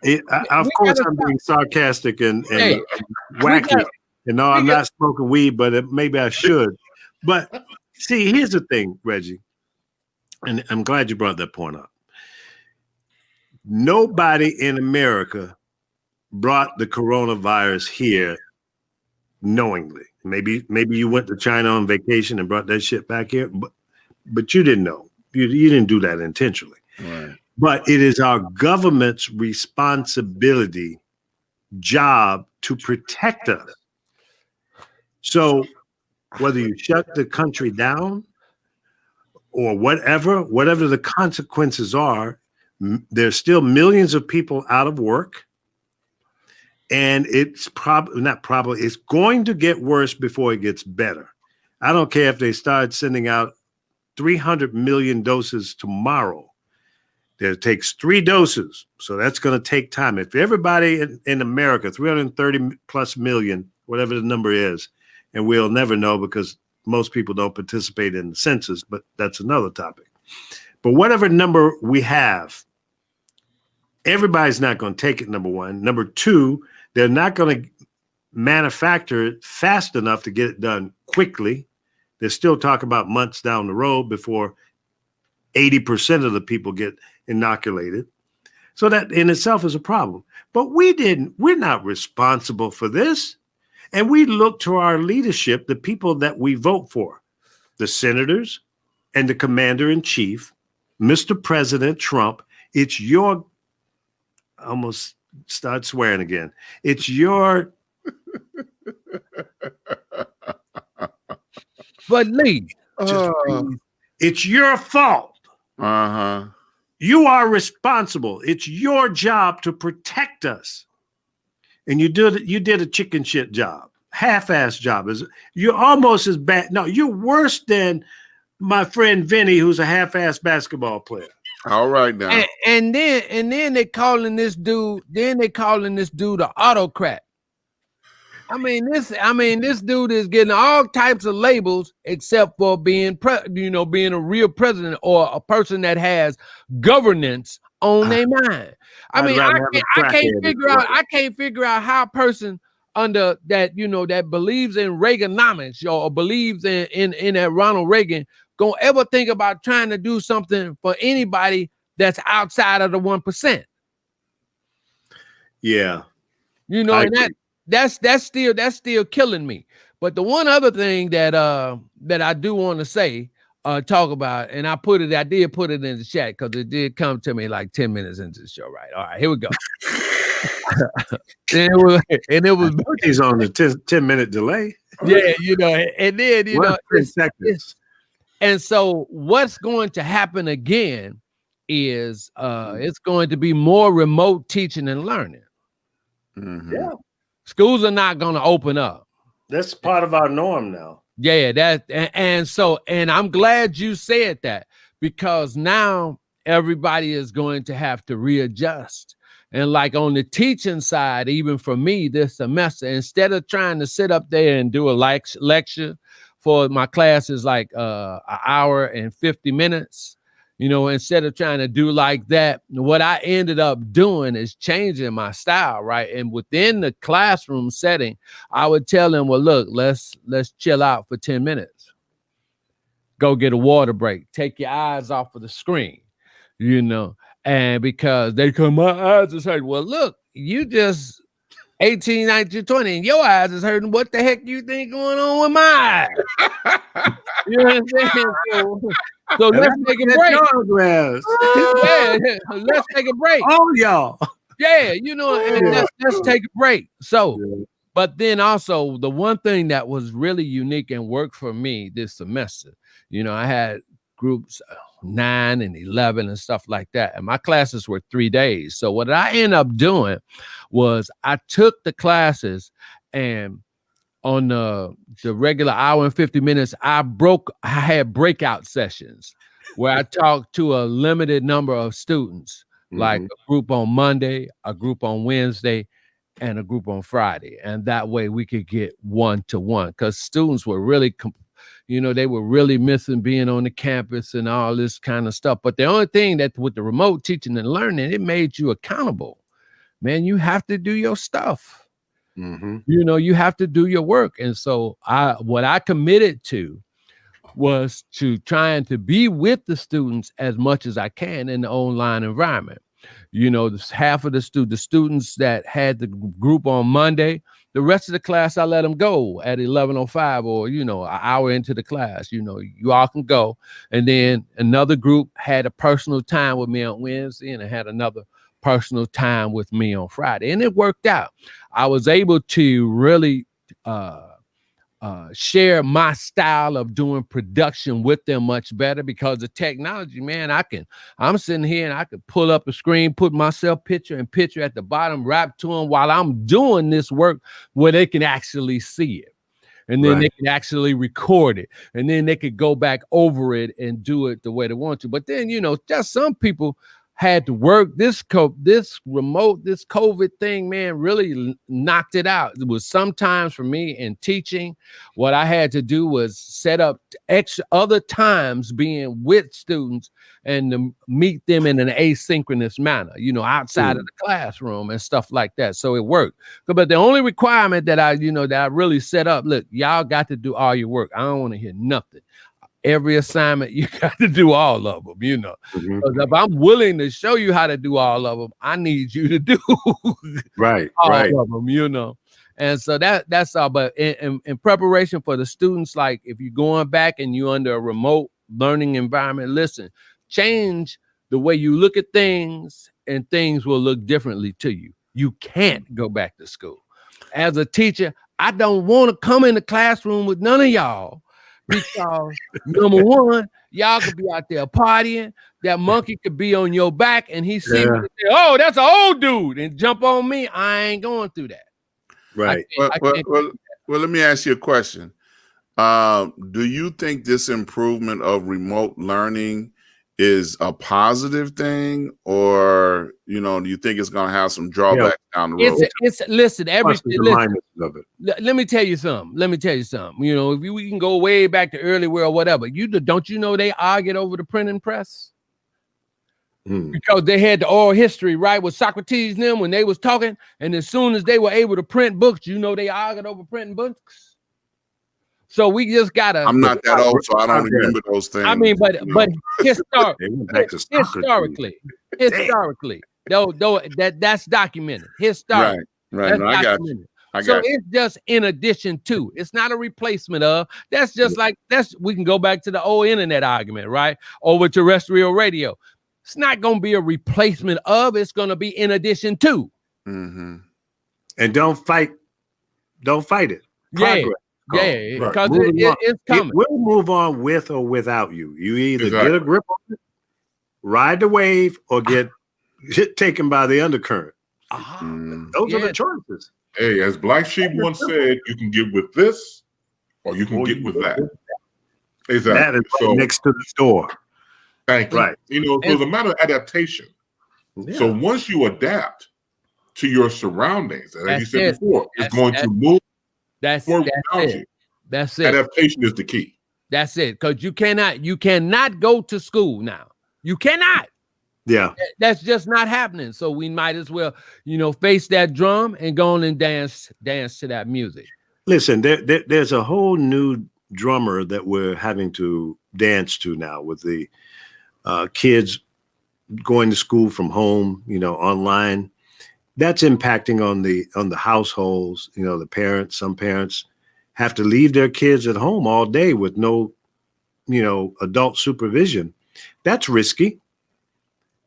Of course, I'm being sarcastic and wacky. I'm not smoking weed, but maybe I should. But see, here's the thing, Reggie. and I'm glad you brought that point up. Nobody in America brought the coronavirus here knowingly. Maybe you went to China on vacation and brought that shit back here, but you didn't know. You didn't do that intentionally. Right. But it is our government's responsibility, job to protect us. So whether you shut the country down or whatever the consequences are, there's still millions of people out of work. And it's it's going to get worse before it gets better. I don't care if they start sending out 300 million doses tomorrow. It takes 3 doses. So that's going to take time. If everybody in America, 330 plus million, whatever the number is, and we'll never know because most people don't participate in the census, but that's another topic. But whatever number we have, everybody's not going to take it, number one. Number two, they're not going to manufacture it fast enough to get it done quickly. They're still talking about months down the road before 80% of the people get inoculated. So that in itself is a problem. But we're not responsible for this. And we look to our leadership, the people that we vote for, the senators and the commander in chief, Mr. President Trump. It's your, almost start swearing again. It's your. But Lee, it's your fault. Uh-huh. You are responsible. It's your job to protect us. And you did a chicken shit job, half-ass job. You're almost as bad. No, you're worse than my friend Vinny, who's a half-ass basketball player. All right now. And then they calling this dude. Then they calling this dude an autocrat. I mean, this dude is getting all types of labels except for being a real president or a person that has governance on their mind. I mean, I can't figure out how a person under that, that believes in Reaganomics or believes in that Ronald Reagan gonna ever think about trying to do something for anybody that's outside of the 1%. Yeah. And that's still killing me. But the one other thing that I do want to say, talk about, and I did put it in the chat because it did come to me like 10 minutes into the show. Right. All right, here we go. and it was he's on the 10-minute delay. Yeah, and then 10 seconds. And so what's going to happen again is it's going to be more remote teaching and learning. Mm-hmm. Yeah. Schools are not going to open up. That's part of our norm now. Yeah, and I'm glad you said that, because now everybody is going to have to readjust. And like on the teaching side, even for me this semester, instead of trying to sit up there and do a lecture for my classes like an hour and 50 minutes, instead of trying to do like that, what I ended up doing is changing my style, right? And within the classroom setting, I would tell them, well, look, let's chill out for 10 minutes. Go get a water break. Take your eyes off of the screen, and because they come, my eyes is hurting. Well, look, you just 18, 19, 20, and your eyes is hurting. What the heck you think going on with my eyes? You know what I'm saying? So let's take a break. Let's take a break. Oh, y'all. Yeah, and let's take a break. So, but then also the one thing that was really unique and worked for me this semester, I had groups 9 and 11 and stuff like that. And my classes were 3 days. So what I ended up doing was I took the classes, and on the regular hour and 50 minutes, I had breakout sessions where I talked to a limited number of students, like a group on Monday, a group on Wednesday, and a group on Friday. And that way we could get 1-to-1, because students were really, they were really missing being on the campus and all this kind of stuff. But the only thing that with the remote teaching and learning, it made you accountable. Man, you have to do your stuff. Mm-hmm. You have to do your work. And so what I committed to was to trying to be with the students as much as I can in the online environment. You know, half of the students that had the group on Monday, the rest of the class, I let them go at 11:05 or, you know, an hour into the class. You know, you all can go. And then another group had a personal time with me on Wednesday, and I had another personal time with me on Friday. And it worked out. I was able to really share my style of doing production with them much better because the technology, man, I'm sitting here and I could pull up a screen, put myself picture at the bottom, rap to them while I'm doing this work where they can actually see it. And then they can actually record it. And then they could go back over it and do it the way they want to. But then, you know, just some people had to work. This COVID thing, man, really knocked it out. It was sometimes for me in teaching, what I had to do was set up extra other times being with students and to meet them in an asynchronous manner, you know, outside of the classroom and stuff like that. So it worked. But the only requirement that I really set up, look, y'all got to do all your work. I don't want to hear nothing. Every assignment, you got to do all of them, you know. If I'm willing to show you how to do all of them, I need you to do all of them, you know. And so that's all. But in preparation for the students, like if you're going back and you're under a remote learning environment, listen, change the way you look at things and things will look differently to you. You can't go back to school. As a teacher, I don't want to come in the classroom with none of y'all. Because number one, y'all could be out there partying. That monkey could be on your back and he see me and say, oh, that's an old dude, and jump on me. I ain't going through that. Right. Well, let me ask you a question. Do you think this improvement of remote learning is a positive thing, or do you think it's going to have some drawbacks down the road? Listen, let me tell you something. You know, if we can go way back to early world, whatever. Don't you know they argued over the printing press? Because they had the oral history, right, with Socrates and them when they was talking, and as soon as they were able to print books, they argued over printing books. So we just gotta. I'm not that old, so I don't remember those things. I mean, but historically, that's documented. Historically, right. No, I got you. It's just in addition to. It's not a replacement of. That's just like we can go back to the old internet argument, right? Over terrestrial radio. It's not going to be a replacement of. It's going to be in addition to. And don't fight it. Progress. Yeah, because it's coming. We'll move on with or without you. You either get a grip on it, ride the wave, or get taken by the undercurrent. Those are the choices. Hey, as Black Sheep once said, you can get with this or you can get with that. Exactly. That is next to the store. Thank you. Right. So it's a matter of adaptation. Yeah. So once you adapt to your surroundings, and as you said before, it's going to move. That's it. Adaptation is the key. That's it. Because you cannot go to school now. You cannot. Yeah. That's just not happening. So we might as well, face that drum and go on and dance to that music. Listen, there's a whole new drummer that we're having to dance to now with the kids going to school from home, online. That's impacting on the households. The parents. Some parents have to leave their kids at home all day with no, adult supervision. That's risky.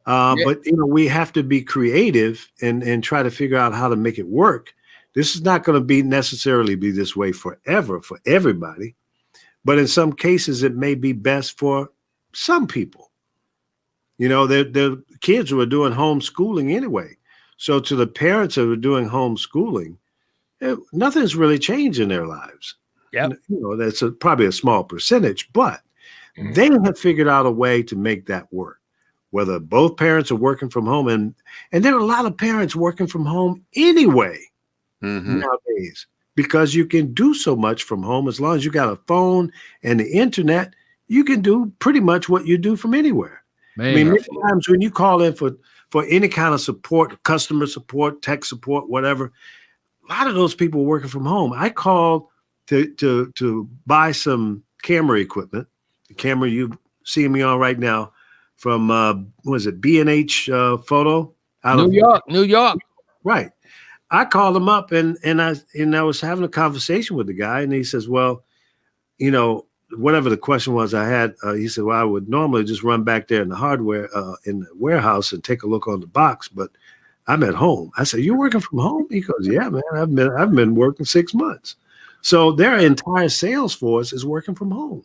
But we have to be creative and try to figure out how to make it work. This is not going to necessarily be this way forever for everybody, but in some cases it may be best for some people. The kids who are doing homeschooling anyway. So to the parents who are doing homeschooling, nothing's really changed in their lives. Yeah, that's probably a small percentage, but they have figured out a way to make that work. Whether both parents are working from home, and there are a lot of parents working from home anyway nowadays, because you can do so much from home. As long as you got a phone and the internet, you can do pretty much what you do from anywhere. Man, I mean, many times when you call in for any kind of support, customer support, tech support, whatever, a lot of those people are working from home. I called to buy some camera equipment, the camera you see me on right now from, what is it, B&H Photo? New York. Right. I called him up and I was having a conversation with the guy, and he says, well, you know, whatever the question was I had, he said, well, I would normally just run back there in the hardware, in the warehouse and take a look on the box, but I'm at home. I said, you're working from home? He goes, yeah, man, I've been working 6 months. So their entire sales force is working from home.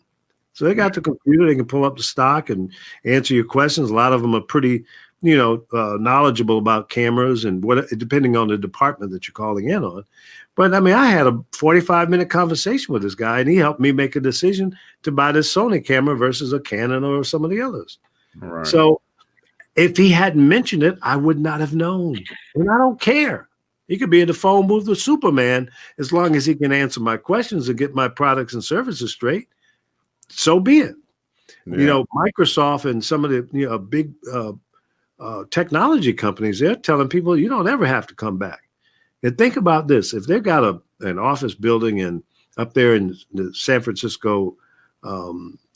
So they got the computer, they can pull up the stock and answer your questions. A lot of them are pretty, you know, knowledgeable about cameras and what, depending on the department that you're calling in on. But I mean, I had a 45-minute conversation with this guy, and he helped me make a decision to buy this Sony camera versus a Canon or some of the others. Right. So if he hadn't mentioned it, I would not have known. And I don't care. He could be in the phone booth with Superman as long as he can answer my questions and get my products and services straight. So be it. Yeah. You know, Microsoft and some of the big technology companies, they're telling people you don't ever have to come back. And think about this: if they've got an office building up there in the San Francisco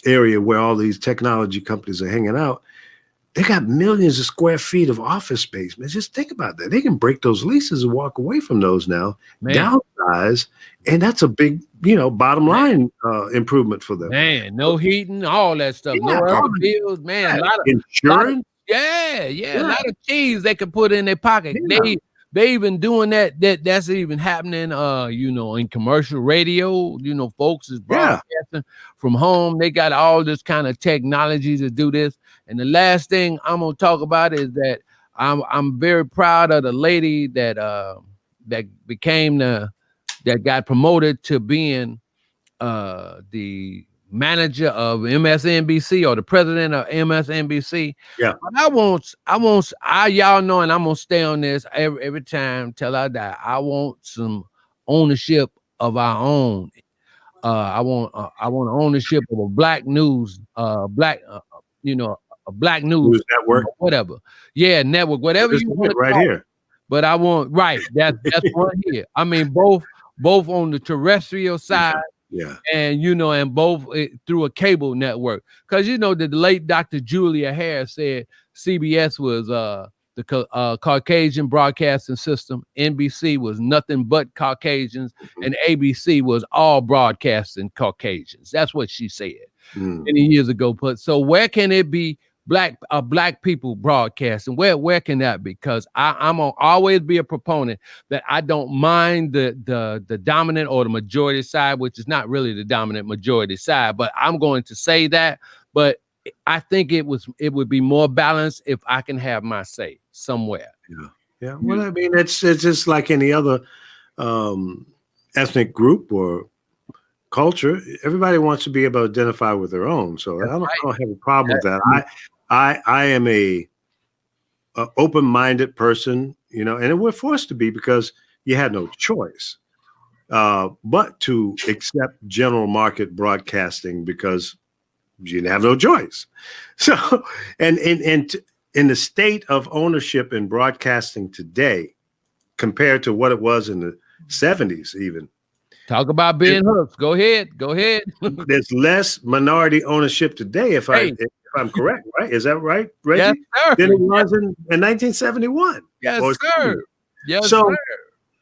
area where all these technology companies are hanging out, they got millions of square feet of office space. Man, just think about that. They can break those leases and walk away from those now, downsize, and that's a big, bottom line improvement for them. Man, no heating, all that stuff. Yeah. No other bills, man. A lot of insurance. A lot of cheese they could put in their pocket. Yeah. They even doing that's even happening in commercial radio. Folks is broadcasting from home. They got all this kind of technology to do this. And the last thing I'm gonna talk about is that I'm very proud of the lady that got promoted to being the manager of MSNBC or the president of MSNBC. Yeah. But y'all know, and I'm gonna stay on this every time till I die. I want some ownership of our own. I want ownership of a black news, a black news network, whatever. Yeah, network, whatever you want right here. But I want that's one here. I mean, both on the terrestrial side. Yeah, and and both through a cable network, because the late Dr. Julia Harris said CBS was the Caucasian broadcasting system, NBC was nothing but Caucasians, and ABC was all broadcasting Caucasians. That's what she said many years ago. But so where can it be black people broadcasting? Where can that be? Because I'm gonna always be a proponent that I don't mind the dominant or the majority side, which is not really the dominant majority side, but I'm going to say that. But I think it would be more balanced if I can have my say somewhere. Yeah. Well, I mean, it's just like any other ethnic group or culture. Everybody wants to be able to identify with their own. So I don't have a problem with that. I am a open-minded person, and we're forced to be because you had no choice but to accept general market broadcasting because you didn't have no choice. So, and in the state of ownership in broadcasting today, compared to what it was in the 70s, even. Talk about being hooked. Go ahead. There's less minority ownership today, if I'm correct, right? Is that right, Reggie? Yes, sir. Than it was in 1971. Yes, sir. Yes, so,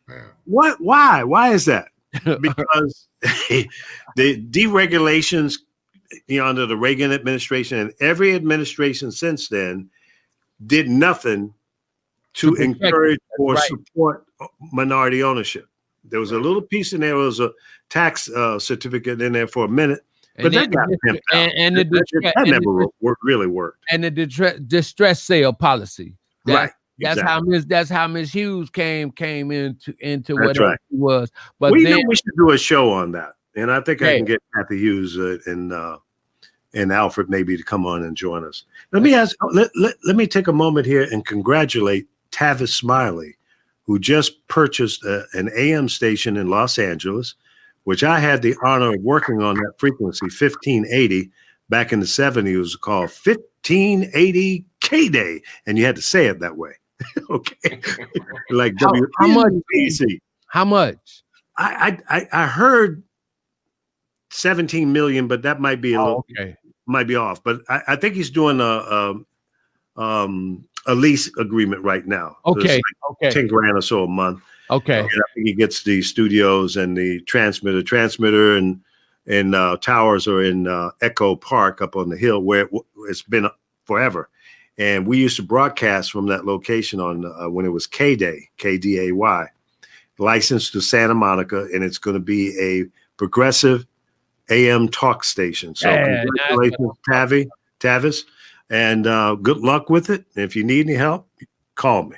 sir. Why is that? Because the deregulations, under the Reagan administration and every administration since then did nothing to encourage or support minority ownership. There was a little piece in there. There was a tax certificate in there for a minute. But that got pimped out. And that never really worked. And the distress sale policy. Right. That's how Miss Hughes came into whatever it was. But we should do a show on that. And I think I can get Kathy Hughes and Alfred maybe to come on and join us. Let me take a moment here and congratulate Tavis Smiley, who just purchased an AM station in Los Angeles, which I had the honor of working on that frequency, 1580, back in the 70s. It was called 1580 K-Day, and you had to say it that way. Okay. Like WNBC. How much? I heard 17 million, but that might be might be off. But I think he's doing a lease agreement right now. Okay. So like 10 grand or so a month. Okay. And I think he gets the studios and the transmitter and towers are in Echo Park up on the hill where it's been forever. And we used to broadcast from that location on when it was K-Day, KDAY, licensed to Santa Monica, and it's going to be a progressive AM talk station. So congratulations, Tavis, and good luck with it. If you need any help, call me.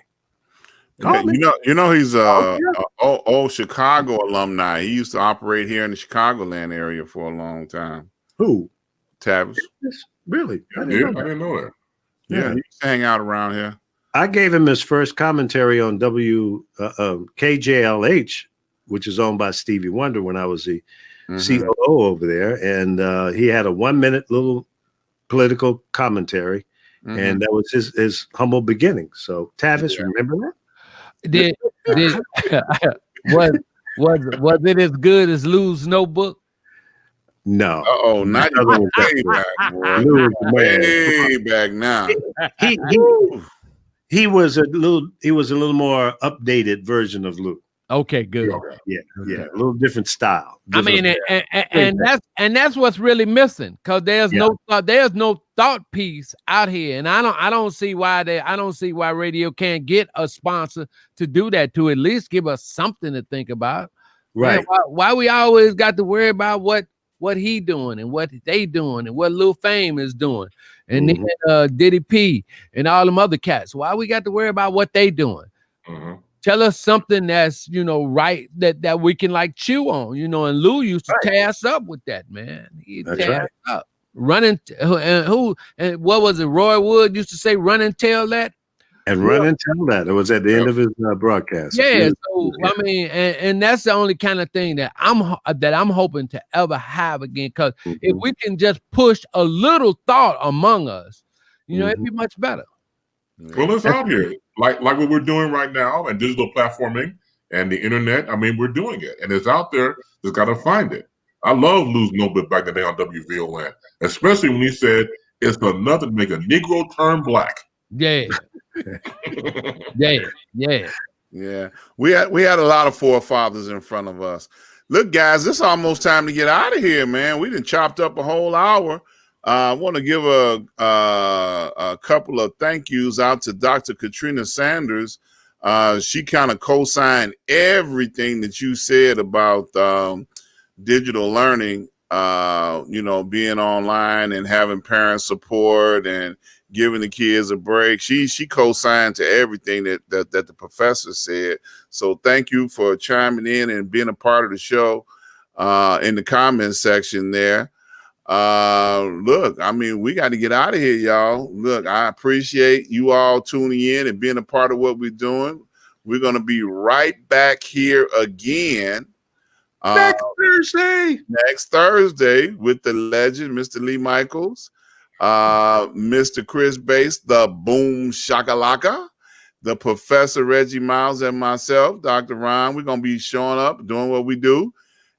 You know he's old Chicago alumni. He used to operate here in the Chicagoland area for a long time. Who? Tavis. Really? I didn't know that. Yeah, he used to hang out around here. I gave him his first commentary on KJLH, which is owned by Stevie Wonder, when I was the COO over there. And he had a 1-minute little political commentary. And that was his humble beginning. So Tavis, remember that? Was it as good as Lou's Notebook? No. Not way back now. He was a little more updated version of Lou. Okay, good. Yeah, a little different style. I mean, and that's what's really missing, because there's no thought piece out here, and I don't see why radio can't get a sponsor to do that, to at least give us something to think about. Right? Man, why we always got to worry about what he doing and what they doing and what Lil Fame is doing, and then Diddy P and all them other cats. Why we got to worry about what they doing? Tell us something that's, right, that we can like chew on, and Lou used to tear us up with that, man. He tear us up. Running, and what was it? Roy Wood used to say, "Run and tell that." And run and tell that. It was at the end of his broadcast. Yeah. So I mean, and that's the only kind of thing that I'm hoping to ever have again. Because if we can just push a little thought among us, it'd be much better. Well, it's out here, like what we're doing right now, and digital platforming and the internet. I mean, we're doing it, and it's out there. Just got to find it. I love Lou's Notebook back in the day on WVON, especially when he said it's another to make a Negro turn black. Yeah. Yeah. We had a lot of forefathers in front of us. Look, guys, it's almost time to get out of here, man. We done chopped up a whole hour. I want to give a couple of thank yous out to Dr. Katrina Sanders. She kind of co-signed everything that you said about digital learning, being online and having parent support and giving the kids a break. She co-signed to everything that the professor said. So thank you for chiming in and being a part of the show in the comment section there. Look, I mean, we got to get out of here, y'all. Look, I appreciate you all tuning in and being a part of what we're doing. We're going to be right back here again next Thursday with the legend, Mr. Lee Michaels, Mr. Chris Bass, the Boom Shakalaka, the Professor Reggie Miles, and myself, Dr. Ron. We're going to be showing up, doing what we do.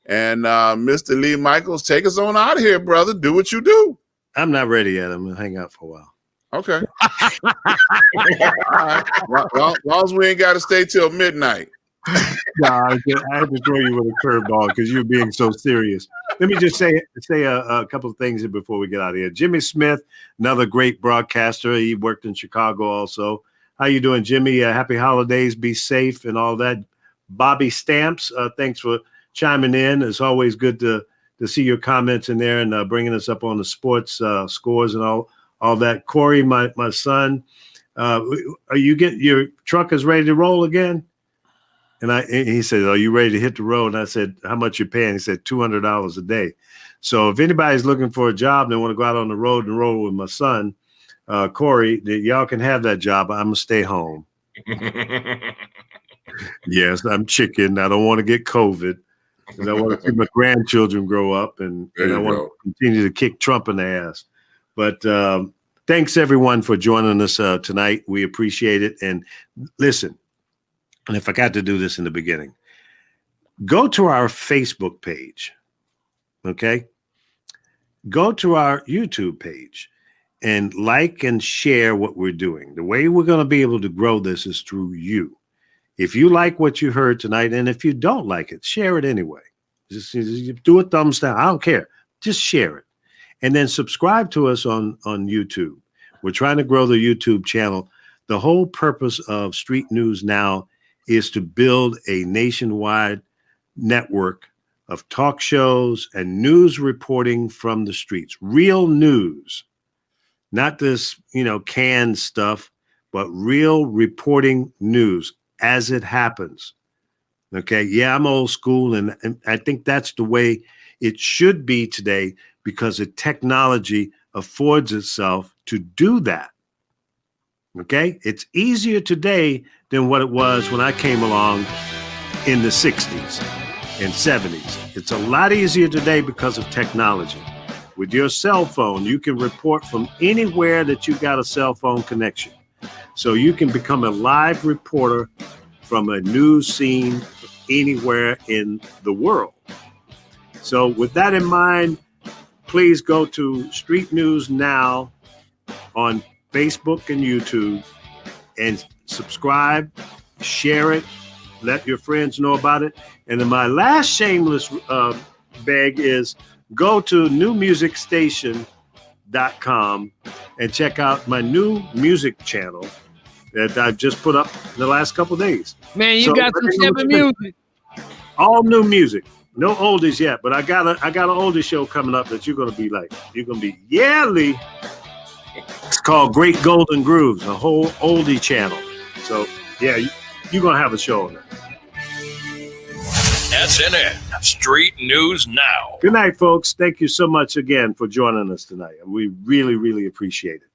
And Mr. Lee Michaels, take us on out of here, brother. Do what you do. I'm not ready yet. I'm going to hang out for a while. Okay. All right. Well, as long as we ain't got to stay till midnight. I had to throw you with a curveball because you're being so serious. Let me just say a couple of things before we get out of here. Jimmy Smith, another great broadcaster. He worked in Chicago also. How you doing, Jimmy? Happy holidays. Be safe and all that. Bobby Stamps, thanks for chiming in. It's always good to see your comments in there and bringing us up on the sports scores and all that. Corey, my son, your truck is ready to roll again? And he said, "Are you ready to hit the road?" And I said, "How much you paying?" He said, $200 a day. So if anybody's looking for a job and they want to go out on the road and roll with my son, Corey, y'all can have that job. I'm gonna stay home. Yes, I'm chicken. I don't want to get COVID. And I want to see my grandchildren grow up, and I want to continue to kick Trump in the ass. But thanks, everyone, for joining us tonight. We appreciate it. And listen, and I forgot to do this in the beginning, go to our Facebook page. Okay. Go to our YouTube page and like and share what we're doing. The way we're going to be able to grow this is through you. If you like what you heard tonight, and if you don't like it, share it anyway. Just do a thumbs down. I don't care. Just share it. And then subscribe to us on YouTube. We're trying to grow the YouTube channel. The whole purpose of Street News Now is to build a nationwide network of talk shows and news reporting from the streets. Real news. Not this, canned stuff, but real reporting news as it happens. Okay. Yeah, I'm old school, and I think that's the way it should be today, because the technology affords itself to do that. Okay. It's easier today than what it was when I came along in the 60s and 70s. It's a lot easier today because of technology. With your cell phone, you can report from anywhere that you got a cell phone connection. So you can become a live reporter from a news scene anywhere in the world. So with that in mind, please go to Street News Now on Facebook and YouTube and subscribe, share it, let your friends know about it. And then my last shameless beg is go to newmusicstation.com and check out my new music channel that I've just put up the last couple of days. Man, you got some different music. All new music. No oldies yet, but I got an oldie show coming up that you're gonna be yeah, Lee. It's called Great Golden Grooves, a whole oldie channel. So yeah, you're gonna have a show on that. SNN, Street News Now. Good night, folks. Thank you so much again for joining us tonight. We really, really appreciate it.